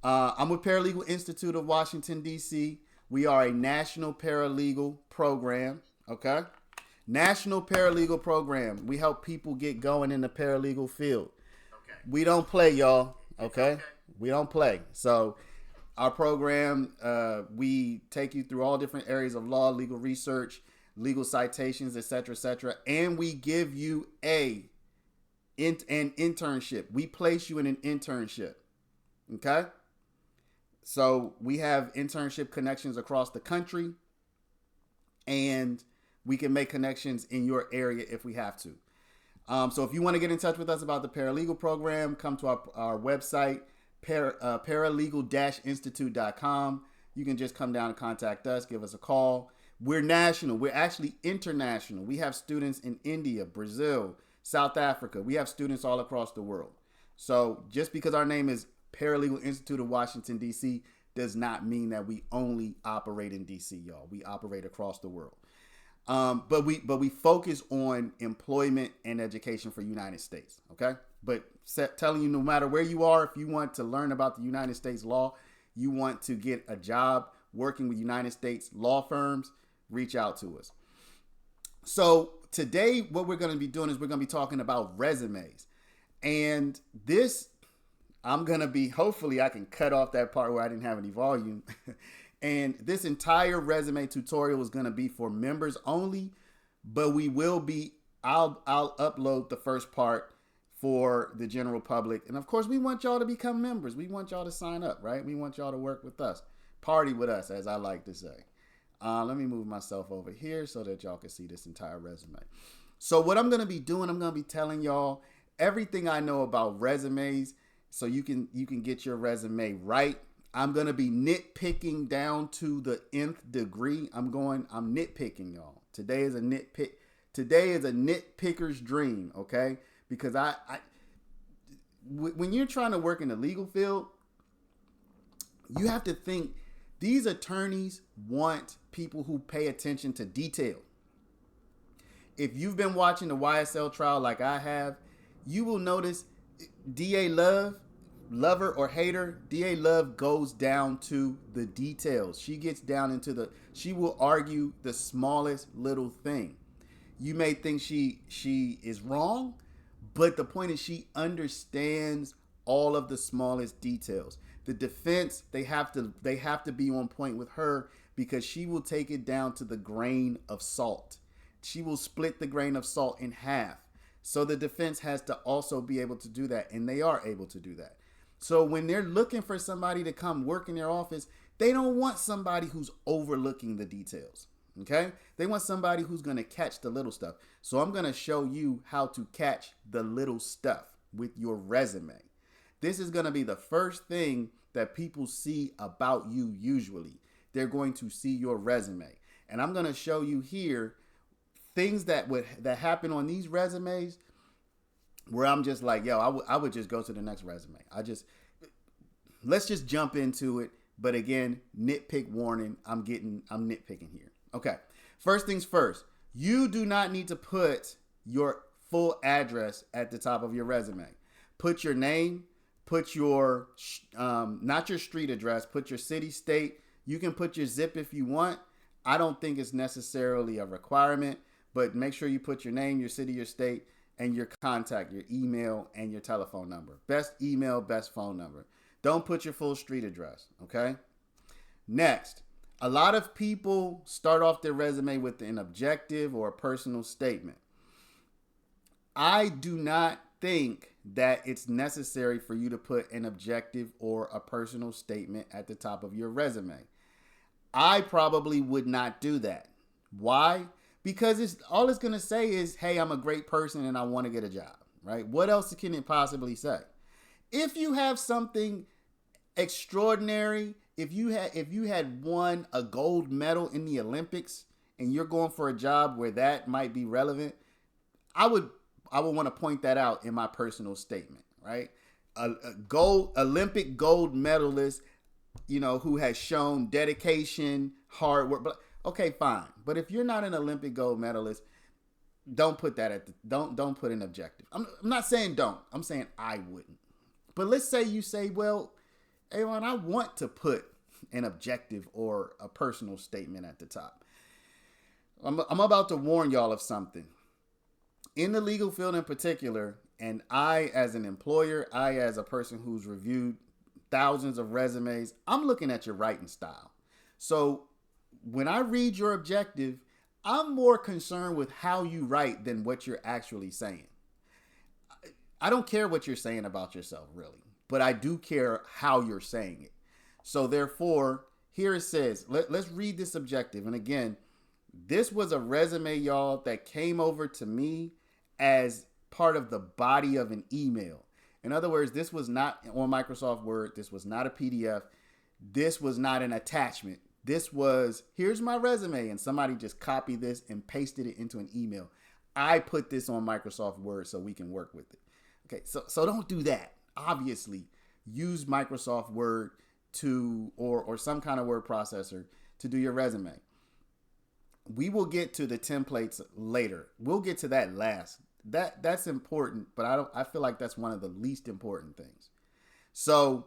I'm with Paralegal Institute of Washington, D.C. We are a national paralegal program. Okay. National paralegal program. We help people get going in the paralegal field. Okay. We don't play, y'all. Okay. Okay. We don't play. So our program, we take you through all different areas of law, legal research, legal citations, etc., and we give you an internship. We place you in an internship. Okay. So we have internship connections across the country, and we can make connections in your area if we have to. So if you want to get in touch with us about the paralegal program, come to our website, paralegal-institute.com. You can just come down and contact us, give us a call. We're national. We're actually international. We have students in India, Brazil, South Africa. We have students all across the world. So just because our name is Paralegal Institute of Washington, D.C., does not mean that we only operate in D.C., y'all. We operate across the world. But we focus on employment and education for United States, okay? But telling you, no matter where you are, if you want to learn about the United States law, you want to get a job working with United States law firms, reach out to us. So today, what we're going to be doing is we're going to be talking about resumes. And this, I'm going to be, hopefully I can cut off that part where I didn't have any volume. And this entire resume tutorial is going to be for members only, but we will be, I'll upload the first part for the general public. And of course, we want y'all to become members. We want y'all to sign up, right? We want y'all to work with us, party with us, as I like to say. Let me move myself over here so that y'all can see this entire resume. So what I'm going to be doing, I'm going to be telling y'all everything I know about resumes so you can get your resume right. I'm going to be nitpicking down to the nth degree. I'm nitpicking, y'all. Today is a nitpicker's dream, okay? Because when you're trying to work in the legal field, you have to think these attorneys want people who pay attention to detail. If you've been watching the YSL trial like I have, you will notice DA lover or hater, DA Love goes down to the details. She gets down she will argue the smallest little thing. You may think she is wrong, but the point is she understands all of the smallest details. The defense, they have to be on point with her because she will take it down to the grain of salt. She will split the grain of salt in half. So the defense has to also be able to do that, and they are able to do that. So when they're looking for somebody to come work in their office, they don't want somebody who's overlooking the details, okay? They want somebody who's going to catch the little stuff. So I'm going to show you how to catch the little stuff with your resume. This is going to be the first thing that people see about you usually. They're going to see your resume. And I'm going to show you here things that happen on these resumes where I'm just like, yo, I would just go to the next resume. Let's just jump into it. But again, nitpick warning. I'm nitpicking here. Okay. First things first, you do not need to put your full address at the top of your resume. Put your name, put your, not your street address, put your city, state. You can put your zip if you want. I don't think it's necessarily a requirement, but make sure you put your name, your city, your state, and your contact, your email, and your telephone number. Best email, best phone number. Don't put your full street address, okay? Next, a lot of people start off their resume with an objective or a personal statement. I do not think that it's necessary for you to put an objective or a personal statement at the top of your resume. I probably would not do that. Why? Because all it's going to say is, hey, I'm a great person and I want to get a job, right? What else can it possibly say? If you have something extraordinary, if you had won a gold medal in the Olympics and you're going for a job where that might be relevant, I would want to point that out in my personal statement, right? A Olympic gold medalist, who has shown dedication, hard work. But okay, fine. But if you're not an Olympic gold medalist, don't put that don't put an objective. I'm not saying don't. I'm saying I wouldn't. But let's say you say, well, Avon, I want to put an objective or a personal statement at the top. I'm about to warn y'all of something. In the legal field in particular, and I as an employer, I as a person who's reviewed thousands of resumes, I'm looking at your writing style. So when I read your objective, I'm more concerned with how you write than what you're actually saying. I don't care what you're saying about yourself, really, but I do care how you're saying it. So therefore, here it says, let's read this objective. And again, this was a resume, y'all, that came over to me as part of the body of an email. In other words, this was not on Microsoft Word. This was not a PDF. This was not an attachment. This was, here's my resume, and somebody just copied this and pasted it into an email. I put this on Microsoft Word so we can work with it. Okay, so don't do that. Obviously, use Microsoft Word to, or some kind of word processor to do your resume. We will get to the templates later. We'll get to that last. That's important, but I feel like that's one of the least important things. So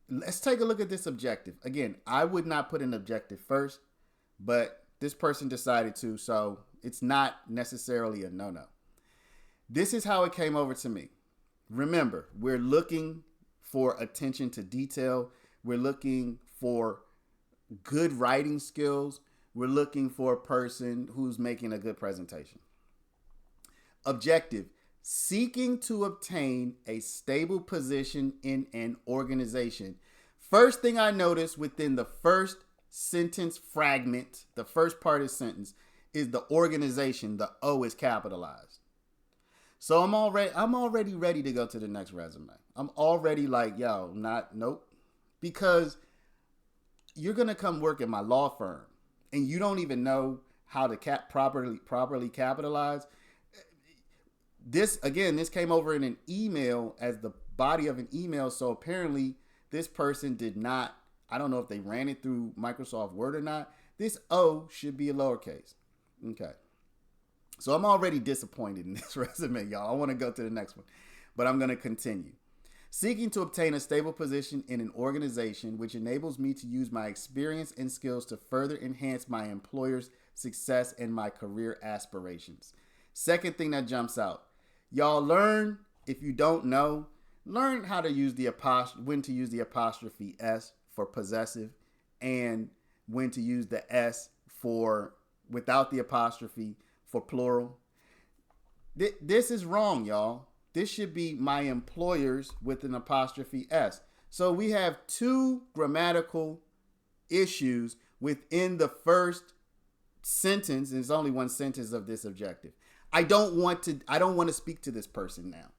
let's take a look at this objective. Again, I would not put an objective first, but this person decided to, so it's not necessarily a no-no. This is how it came over to me. Remember, we're looking for attention to detail. We're looking for good writing skills. We're looking for a person who's making a good presentation. Objective: seeking to obtain a stable position in an organization. First thing I noticed within the first sentence fragment, the first part of the sentence, is the organization. The O is capitalized. So I'm already ready to go to the next resume. I'm already like, nope. Because you're going to come work at my law firm and you don't even know how to properly capitalize. This came over in an email as the body of an email. So apparently this person did not, I don't know if they ran it through Microsoft Word or not. This O should be a lowercase. Okay. So I'm already disappointed in this resume, y'all. I want to go to the next one, but I'm going to continue. Seeking to obtain a stable position in an organization which enables me to use my experience and skills to further enhance my employer's success and my career aspirations. Second thing that jumps out. Y'all learn, if you don't know, learn how to use when to use the apostrophe S for possessive and when to use the S for without the apostrophe for plural. This is wrong, y'all. This should be my employers with an apostrophe S. So we have two grammatical issues within the first sentence. And there's only one sentence of this objective. I don't want to speak to this person now.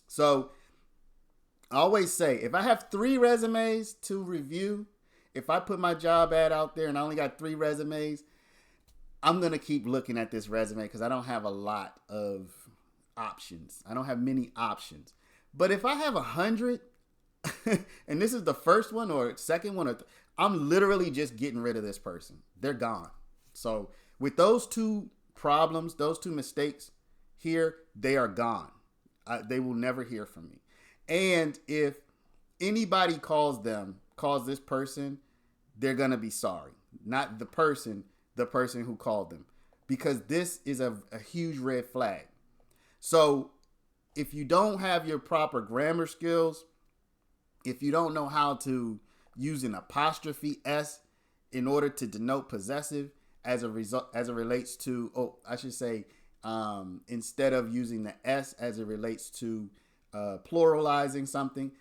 So I always say, if I have 3 resumes to review, if I put my job ad out there and I only got 3 resumes, I'm going to keep looking at this resume because I don't have a lot of options. I don't have many options. But if I have 100 and this is the first one or second one, I'm literally just getting rid of this person. They're gone. So with those 2 problems, those 2 mistakes here, they are gone. They will never hear from me. And if anybody calls this person, they're going to be sorry. Not the person who called them. Because this is a huge red flag. So if you don't have your proper grammar skills, if you don't know how to use an apostrophe S in order to denote possessive as it relates to, instead of using the S as it relates to pluralizing something,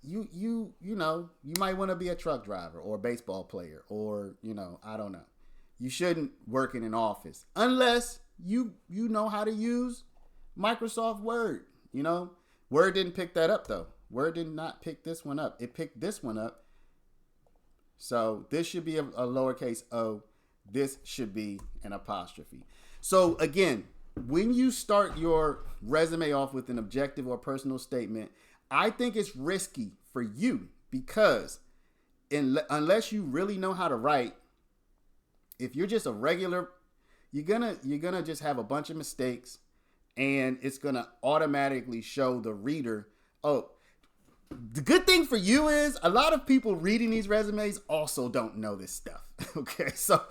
you might want to be a truck driver or a baseball player or, I don't know. You shouldn't work in an office unless you know how to use Microsoft Word. Word didn't pick that up though. Word did not pick this one up. It picked this one up. So this should be a lowercase o. This should be an apostrophe. So again, when you start your resume off with an objective or personal statement, I think it's risky for you because unless you really know how to write, if you're just a regular, you're gonna just have a bunch of mistakes, and it's gonna automatically show the reader, oh, The good thing for you is a lot of people reading these resumes also don't know this stuff. Okay, so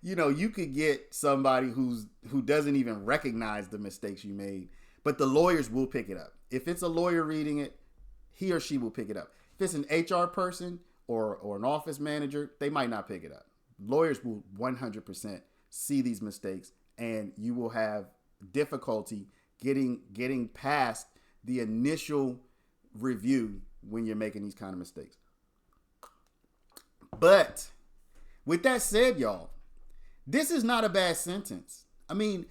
you could get somebody who doesn't even recognize the mistakes you made, but the lawyers will pick it up. If it's a lawyer reading it, he or she will pick it up. If it's an HR person or an office manager, they might not pick it up. Lawyers will 100% see these mistakes, and you will have difficulty getting past the initial review when you're making these kind of mistakes. But with that said, y'all, this is not a bad sentence. I mean,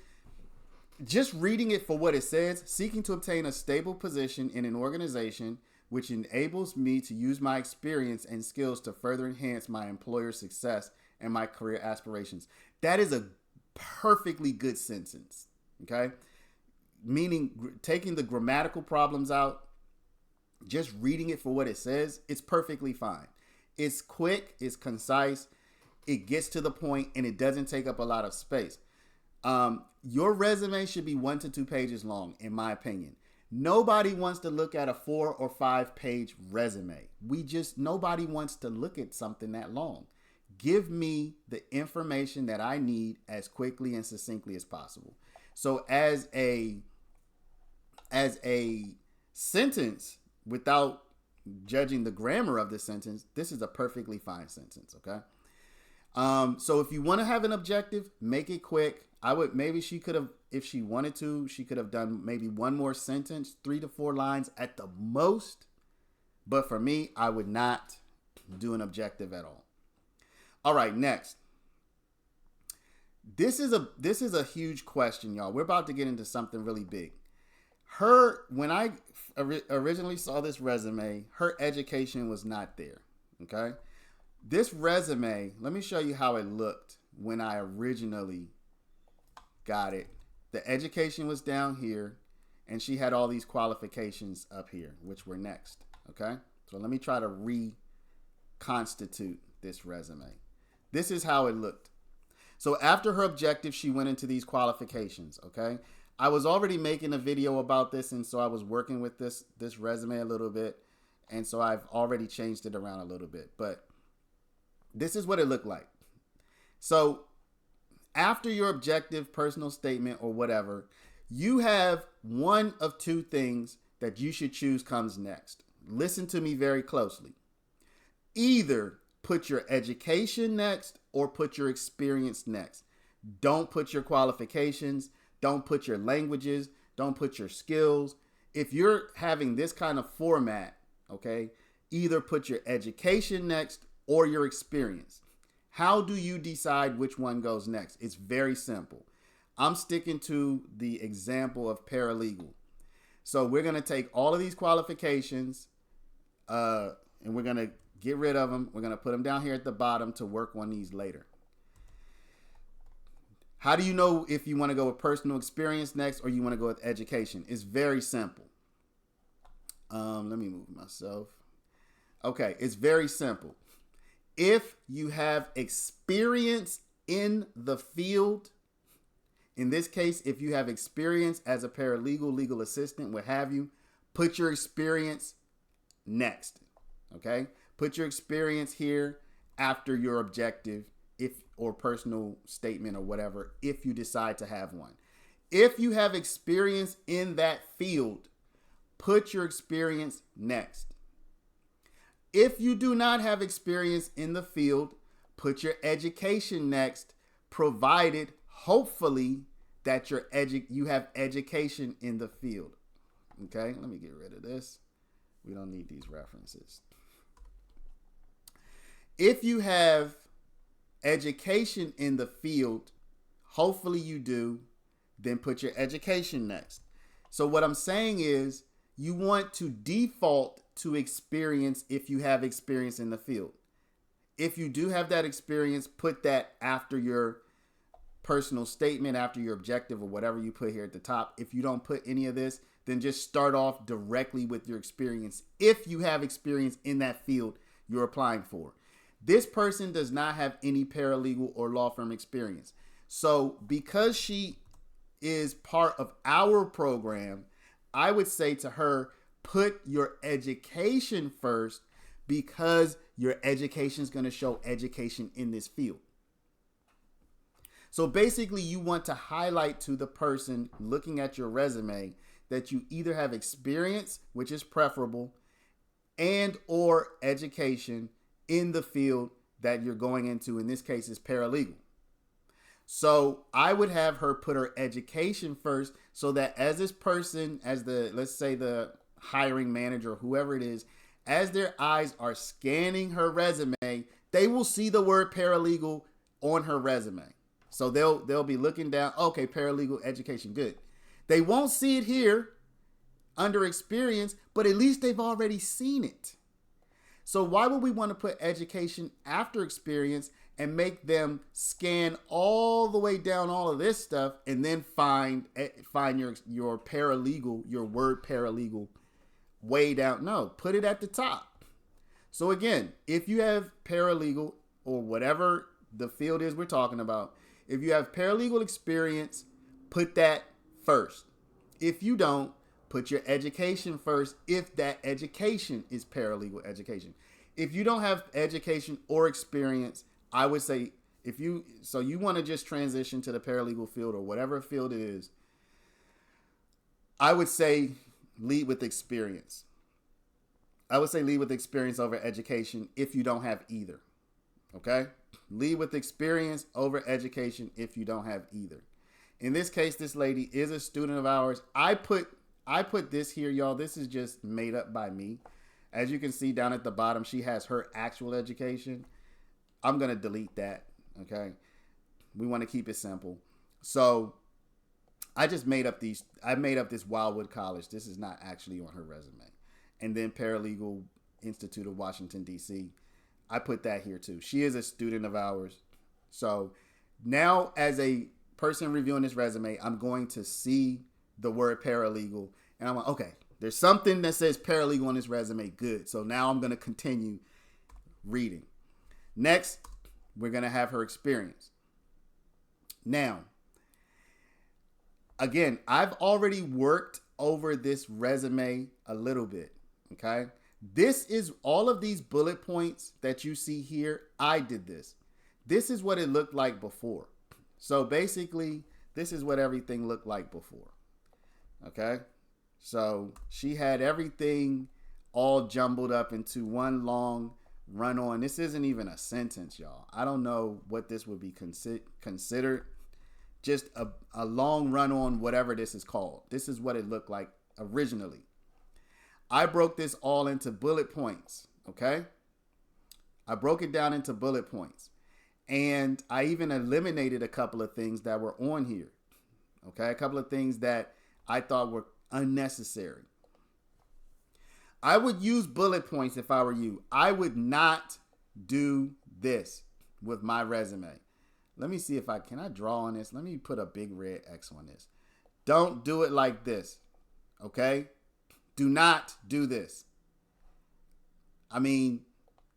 just reading it for what it says, seeking to obtain a stable position in an organization which enables me to use my experience and skills to further enhance my employer's success and my career aspirations. That is a perfectly good sentence, okay? Meaning taking the grammatical problems out, just reading it for what it says, it's perfectly fine. It's quick, it's concise, it gets to the point, and it doesn't take up a lot of space. Your resume should be 1 to 2 pages long, in my opinion. Nobody wants to look at a 4 or 5 page resume. Nobody wants to look at something that long. Give me the information that I need as quickly and succinctly as possible. So as a sentence, without judging the grammar of this sentence, this is a perfectly fine sentence, okay? So if you want to have an objective, make it quick. She could have, if she wanted to, she could have done maybe one more sentence, 3 to 4 lines at the most. But for me, I would not do an objective at all. All right, next. This is a huge question, y'all. We're about to get into something really big. When I originally saw this resume, her education was not there, okay? This resume, let me show you how it looked when I originally got it. The education was down here, and she had all these qualifications up here, which were next, okay? So let me try to reconstitute this resume. This is how it looked. So after her objective, she went into these qualifications, okay? I was already making a video about this, and so I was working with this resume a little bit, and so I've already changed it around a little bit, but this is what it looked like. So after your objective, personal statement, or whatever, you have one of 2 things that you should choose comes next. Listen to me very closely. Either put your education next or put your experience next. Don't put your qualifications. Don't put your languages. Don't put your skills. If you're having this kind of format, okay, either put your education next or your experience. How do you decide which one goes next? It's very simple. I'm sticking to the example of paralegal. So we're going to take all of these qualifications and we're going to get rid of them. We're going to put them down here at the bottom to work on these later. How do you know if you want to go with personal experience next or you want to go with education? It's very simple. Let me move myself. Okay, it's very simple. If you have experience in the field, in this case, if you have experience as a paralegal, legal assistant, what have you, put your experience next, okay? Put your experience here after your objective or personal statement or whatever, if you decide to have one. If you have experience in that field, put your experience next. If you do not have experience in the field, put your education next, provided, hopefully, that you have education in the field. Okay, let me get rid of this. We don't need these references. If you have education in the field, hopefully you do, then put your education next. So what I'm saying is you want to default to experience if you have experience in the field. If you do have that experience, put that after your personal statement, after your objective or whatever you put here at the top. If you don't put any of this, then just start off directly with your experience. If you have experience in that field you're applying for. This person does not have any paralegal or law firm experience. So because she is part of our program, I would say to her, put your education first because your education is going to show education in this field. So basically, you want to highlight to the person looking at your resume that you either have experience, which is preferable, and or education in the field that you're going into. In this case, is paralegal. So I would have her put her education first so that as this person, as the, let's say the hiring manager, whoever it is, as their eyes are scanning her resume, they will see the word paralegal on her resume. So they'll be looking down, okay, paralegal education, good. They won't see it here under experience, but at least they've already seen it. So why would we want to put education after experience and make them scan all the way down all of this stuff and then find your paralegal, your word paralegal way down? No, put it at the top. So again, if you have paralegal or whatever the field is we're talking about, if you have paralegal experience, put that first. If you don't, put your education first if that education is paralegal education. If you don't have education or experience, I would say you want to just transition to the paralegal field or whatever field it is, I would say lead with experience. I would say lead with experience over education if you don't have either. Okay? Lead with experience over education if you don't have either. In this case, this lady is a student of ours. I put this here, y'all. This is just made up by me. As you can see down at the bottom, she has her actual education. I'm going to delete that, okay? We want to keep it simple. So I just made up this Wildwood College. This is not actually on her resume. And then Paralegal Institute of Washington, D.C. I put that here too. She is a student of ours. So now as a person reviewing this resume, I'm going to see the word paralegal. And I'm like, okay, there's something that says paralegal on this resume. Good. So now I'm going to continue reading. Next, we're going to have her experience. Now, again, I've already worked over this resume a little bit. Okay. This is all of these bullet points that you see here. I did this. This is what it looked like before. So basically, this is what everything looked like before. Okay. So she had everything all jumbled up into one long run on. This isn't even a sentence, y'all. I don't know what this would be considered. Just a long run on, whatever this is called. This is what it looked like originally. I broke this all into bullet points. Okay. I broke it down into bullet points. And I even eliminated a couple of things that were on here. Okay. A couple of things that I thought were unnecessary. I would use bullet points if I were you. I would not do this with my resume. Let me see if can I draw on this? Let me put a big red X on this. Don't do it like this. Okay? Do not do this. I mean,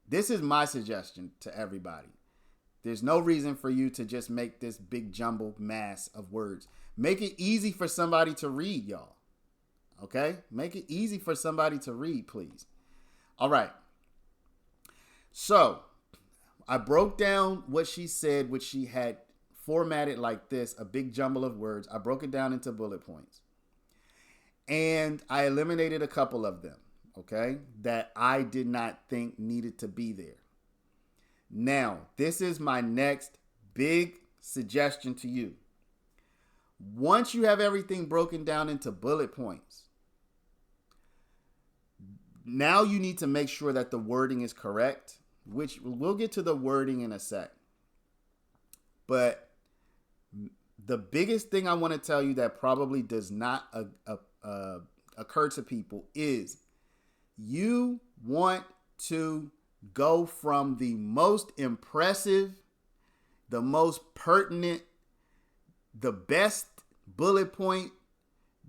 this is my suggestion to everybody. There's no reason for you to just make this big jumbled mass of words. Make it easy for somebody to read, y'all. Okay? Make it easy for somebody to read, please. All right. So, I broke down what she said, which she had formatted like this, a big jumble of words. I broke it down into bullet points. And I eliminated a couple of them, okay, that I did not think needed to be there. Now, this is my next big suggestion to you. Once you have everything broken down into bullet points, now you need to make sure that the wording is correct, which we'll get to the wording in a sec. But the biggest thing I want to tell you that probably does not occur to people is you want to go from the most impressive, the most pertinent, the best bullet point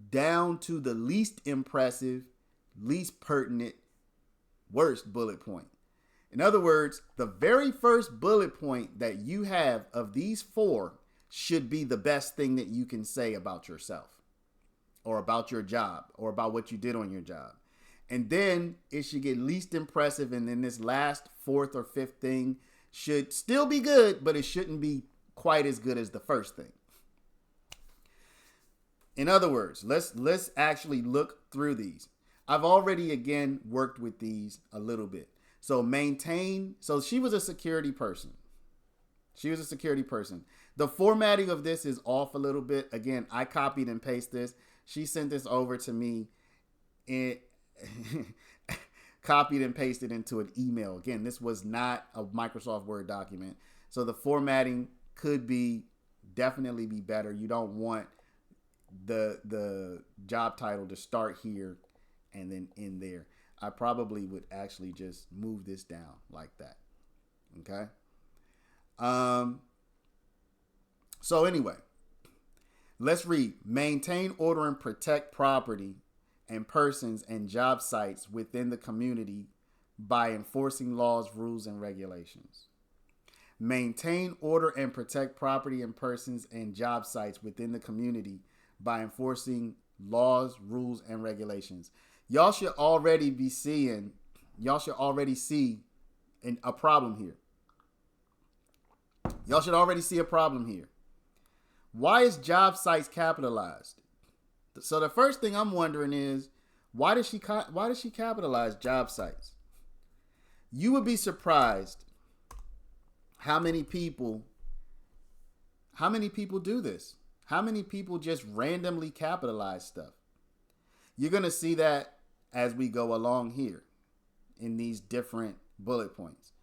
down to the least impressive, least pertinent, worst bullet point. In other words, the very first bullet point that you have of these four should be the best thing that you can say about yourself or about your job or about what you did on your job. And then it should get least impressive. And then this last fourth or fifth thing should still be good, but it shouldn't be quite as good as the first thing. In other words, let's actually look through these. I've already, again, worked with these a little bit. So maintain. So she was a security person. The formatting of this is off a little bit. Again, I copied and pasted this. She sent this over to me and copied and pasted into an email. Again, this was not a Microsoft Word document. So the formatting could definitely be better. You don't want the job title to start here and then in there. I probably would actually just move this down like that. Okay. So anyway, let's read. Maintain order and protect property and persons and job sites within the community by enforcing laws, rules, and regulations. Maintain order and protect property and persons and job sites within the community by enforcing laws, rules, and regulations. Y'all should already see a problem here. Y'all should already see a problem here. Why is job sites capitalized? So the first thing I'm wondering is, why does she capitalize job sites? You would be surprised how many people do this. How many people just randomly capitalize stuff? You're going to see that as we go along here in these different bullet points.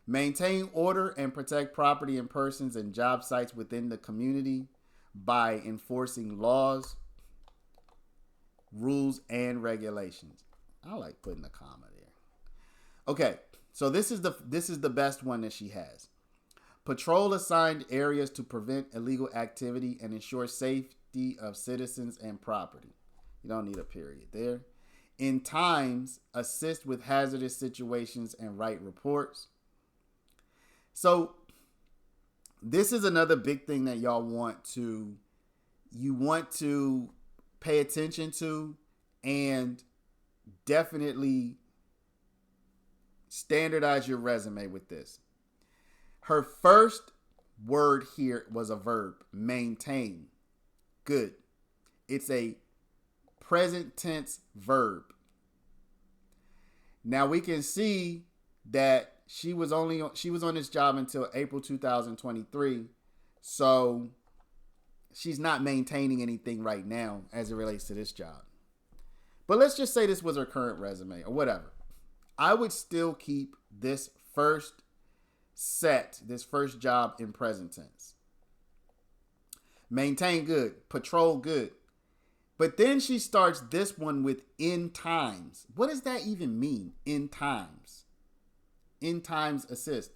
Maintain order and protect property and persons and job sites within the community by enforcing laws, rules, and regulations. I like putting a comma there. Okay, so this is the best one that she has. Patrol assigned areas to prevent illegal activity and ensure safety of citizens and property. You don't need a period there. In times, assist with hazardous situations and write reports. So this is another big thing that you want to pay attention to, and definitely standardize your resume with this. Her first word here was a verb, maintain. Good. It's a present tense verb. Now we can see that she was on this job until April 2023. So she's not maintaining anything right now as it relates to this job. But let's just say this was her current resume or whatever. I would still keep this first job in present tense. Maintain, good. Patrol, good. But then she starts this one with in times. What does that even mean? In times. In times assist.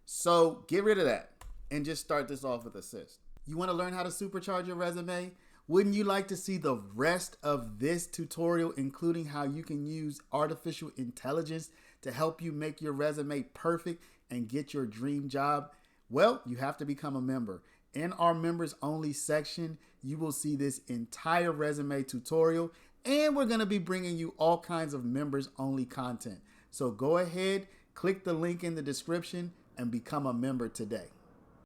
So get rid of that and just start this off with assist. You want to learn how to supercharge your resume? Wouldn't you like to see the rest of this tutorial, including how you can use artificial intelligence to help you make your resume perfect and get your dream job? Well, you have to become a member. In our members only section, you will see this entire resume tutorial, and we're going to be bringing you all kinds of members only content. So go ahead, click the link in the description and become a member today.